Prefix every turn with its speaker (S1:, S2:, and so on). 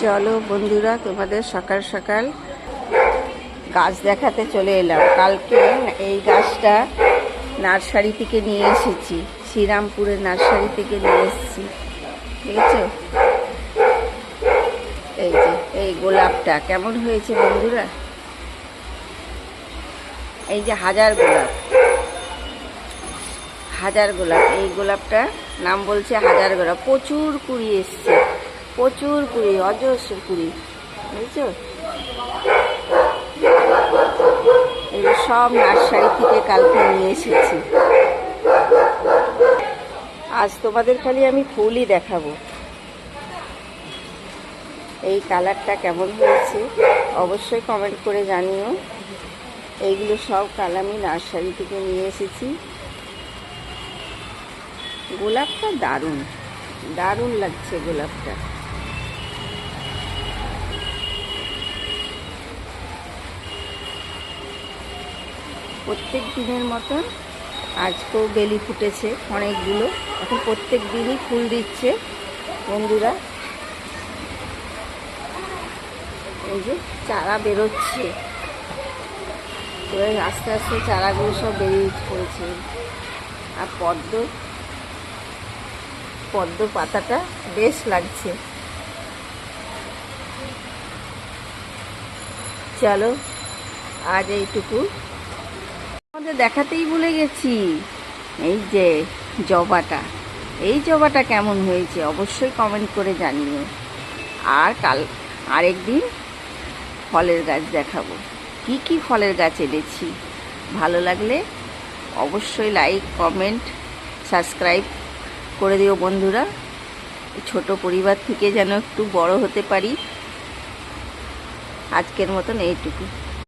S1: চলো বন্ধুরা, তোমাদের সকাল সকাল গাছ দেখাতে চলে এলাম। কালকে এই গাছটা নার্সারি থেকে নিয়ে এসেছি, শ্রীরামপুরের নার্সারি থেকে নিয়ে এসেছি। দেখেছো, এই যে এই গোলাপটা কেমন হয়েছে বন্ধুরা। এই যে হাজার গোলাপ, হাজার গোলাপ, এই গোলাপটা নাম বলছে হাজার গোলাপ। প্রচুর কুড়ি এসছে, প্রচুর কুড়ি, অজস্র কুড়ি, বুঝছো। এগুলো সব নার্সারি থেকে কালকে নিয়ে এসেছি। আজ তোমাদের খালি আমি ফুলই দেখাবো। এই কালারটা কেমন হয়েছে অবশ্যই কমেন্ট করে জানিও। এইগুলো সব কালার আমি নার্সারি থেকে নিয়ে এসেছি। গোলাপটা দারুণ দারুণ লাগছে গোলাপটা। প্রত্যেক দিনের মতন আজকেও বেলি ফুটেছে অনেকগুলো। এখন প্রত্যেক দিনই ফুল দিচ্ছে বন্ধুরা। এই যে চারা বেরোচ্ছে, এবার আস্তে আস্তে চারাগুলো সব বেরিয়ে পড়েছে। আর পদ্ম পাতাটা বেশ লাগছে। চলো আজ এইটুকু। আমাদের দেখাতেই ভুলে গেছি, এই যে জবাটা, এই জবাটা কেমন হয়েছে অবশ্যই কমেন্ট করে জানিও। আর আরেকদিন ফলের গাছ দেখাবো, কি কি ফলের গাছ এনেছি। ভালো লাগলে অবশ্যই লাইক, কমেন্ট, সাবস্ক্রাইব করে দিও বন্ধুরা। ছোট পরিবার থেকে যেন একটু বড় হতে পারি। আজকের মতন এইটুকু।